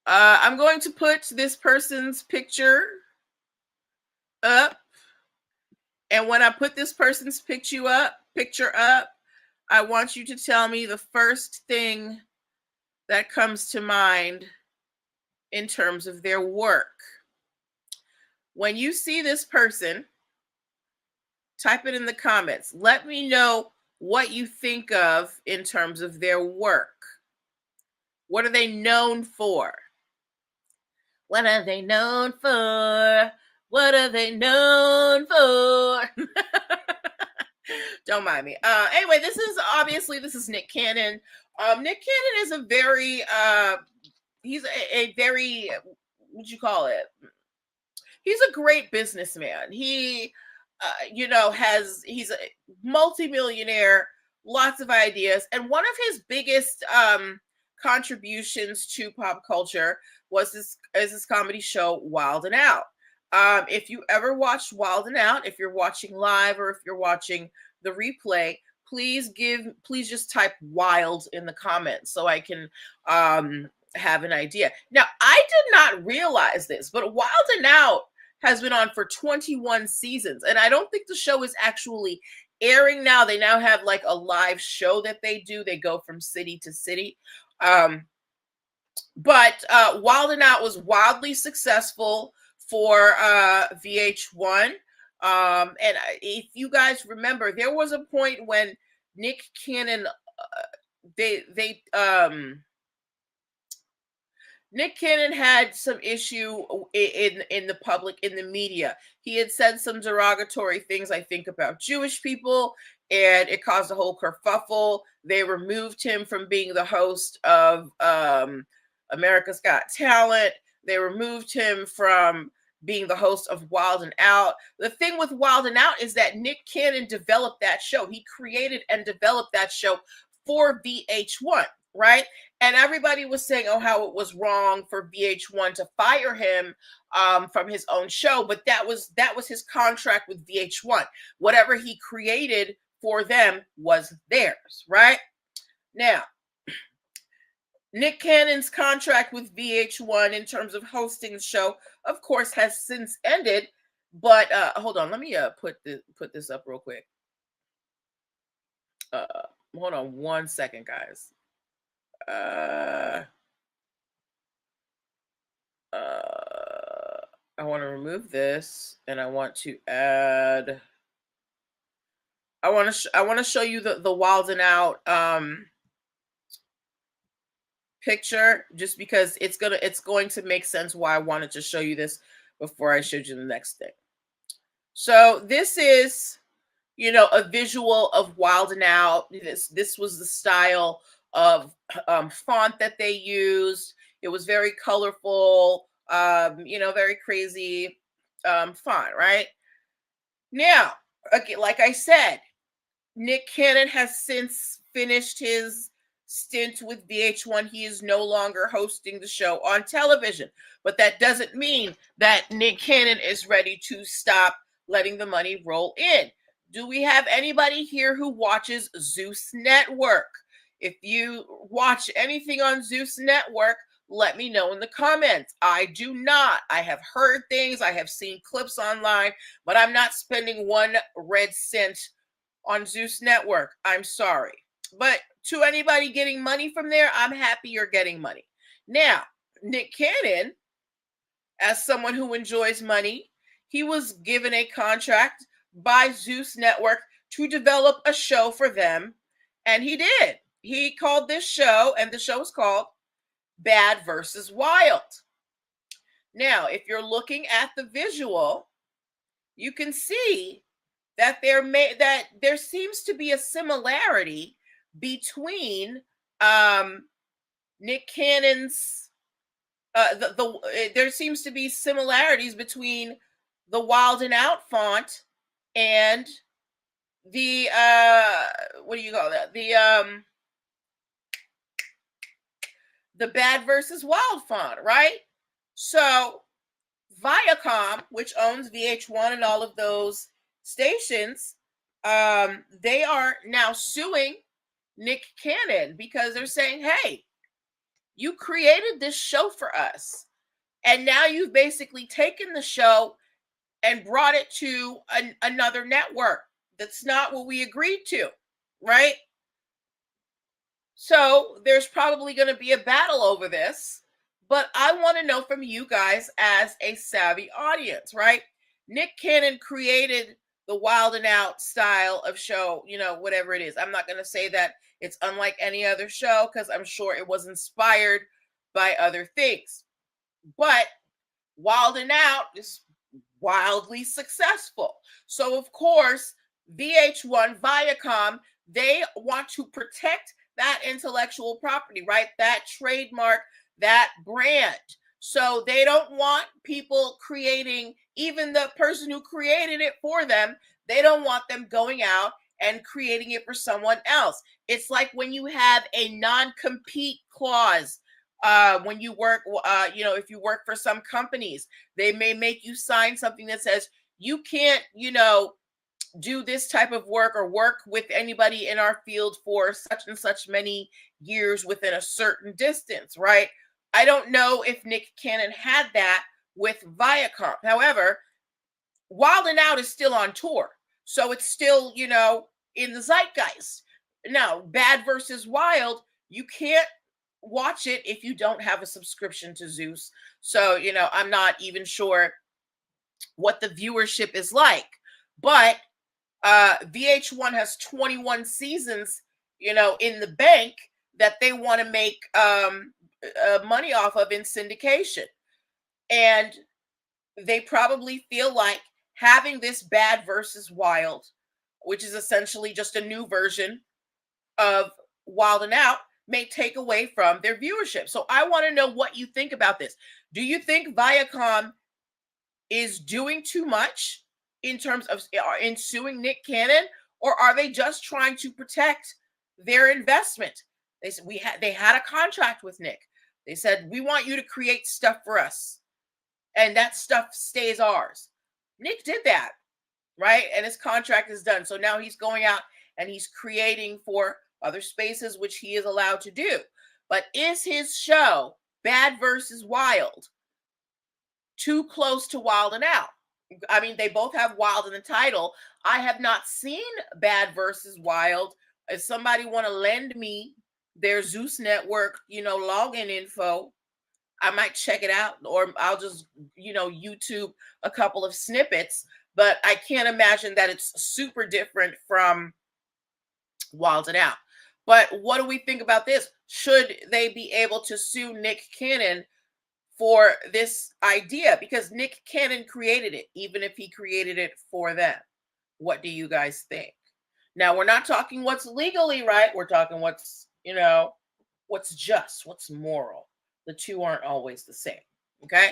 I'm going to put this person's picture up. And when I put this person's picture up, I want you to tell me the first thing that comes to mind in terms of their work. When you see this person, type it in the comments. Let me know what you think of in terms of their work. What are they known for? What are they known for? What are they known for? Don't mind me. Anyway, this is Nick Cannon. Nick Cannon is a very he's a very, what you call it? He's a great businessman. He he's a multimillionaire, lots of ideas, and one of his biggest contributions to pop culture was this comedy show Wild and Out. If you ever watched Wild and Out, if you're watching live or if you're watching the replay, please just type wild in the comments so I can have an idea. Now, I did not realize this, but Wild and Out has been on for 21 seasons, and I don't think the show is actually airing now. They now have like a live show that they do. They go from city to city. But Wild and Out was wildly successful for VH1. And if you guys remember, there was a point when Nick Cannon, Nick Cannon had some issue in the public, in the media. He had said some derogatory things, I think, about Jewish people, and it caused a whole kerfuffle. They removed him from being the host of America's Got Talent. They removed him from being the host of Wild and Out. The thing with Wild and Out is that Nick Cannon developed that show. He created and developed that show for VH1, right? And everybody was saying, oh, how it was wrong for VH1 to fire him from his own show. But that was his contract with VH1. Whatever he created for them was theirs, right? Now, Nick Cannon's contract with VH1 in terms of hosting the show, of course, has since ended. But hold on, let me put this up real quick. Hold on one second, guys. I want to remove this, and I want to add. I want to show you the Wild and Out picture, just because it's going to make sense why I wanted to show you this before I showed you the next thing. So this is, a visual of Wild and Out. This was the style of font that they used. It was very colorful, very crazy font, right? Now, again, like I said, Nick Cannon has since finished his stint with VH1. He is no longer hosting the show on television, but that doesn't mean that Nick Cannon is ready to stop letting the money roll in. Do we have anybody here who watches Zeus Network? If you watch anything on Zeus Network, let me know in the comments. I do not. I have heard things. I have seen clips online, but I'm not spending 1 red cent on Zeus Network. I'm sorry. But to anybody getting money from there, I'm happy you're getting money. Now, Nick Cannon, as someone who enjoys money, he was given a contract by Zeus Network to develop a show for them, and he did. He called this show, and the show is called Bad versus Wild. Now, if you're looking at the visual, you can see that there seems to be a similarity between Nick Cannon's there seems to be similarities between the Wild and Out font and the what do you call that? The Bad versus Wild font, right? So Viacom, which owns VH1 and all of those stations, they are now suing Nick Cannon because they're saying, hey, You created this show for us. And now you've basically taken the show and brought it to another network. That's not what we agreed to, right? So there's probably going to be a battle over this, but I want to know from you guys as a savvy audience, right? Nick Cannon created the Wild and Out style of show, whatever it is. I'm not going to say that it's unlike any other show because I'm sure it was inspired by other things. But Wild and Out is wildly successful. So, of course, VH1, Viacom, they want to protect that intellectual property, right? That trademark, that brand. So they don't want people creating, even the person who created it for them, they don't want them going out and creating it for someone else. It's like when you have a non-compete clause when you work, if you work for some companies, they may make you sign something that says you can't, do this type of work or work with anybody in our field for such and such many years within a certain distance, right? I don't know if Nick Cannon had that with Viacom. However, Wild and Out is still on tour. So it's still, in the zeitgeist. Now, Bad versus Wild, you can't watch it if you don't have a subscription to Zeus. So, I'm not even sure what the viewership is like. But VH1 has 21 seasons, in the bank that they want to make money off of in syndication. And they probably feel like having this Bad versus Wild, which is essentially just a new version of Wild and Out, may take away from their viewership. So I want to know what you think about this. Do you think Viacom is doing too much in terms of in suing Nick Cannon, or are they just trying to protect their investment? They said they had a contract with Nick. They said we want you to create stuff for us, and that stuff stays ours. Nick did that, right? And his contract is done. So now he's going out and he's creating for other spaces, which he is allowed to do. But is his show Bad versus Wild too close to Wild and Out? I mean, they both have Wild in the title. I have not seen Bad versus Wild. If somebody want to lend me their Zeus Network, login info, I might check it out, or I'll just, YouTube a couple of snippets. But I can't imagine that it's super different from Wild and Out. But what do we think about this? Should they be able to sue Nick Cannon for this idea? Because Nick Cannon created it, even if he created it for them. What do you guys think? Now, we're not talking what's legally right. We're talking what's, what's just, what's moral. The two aren't always the same. Okay.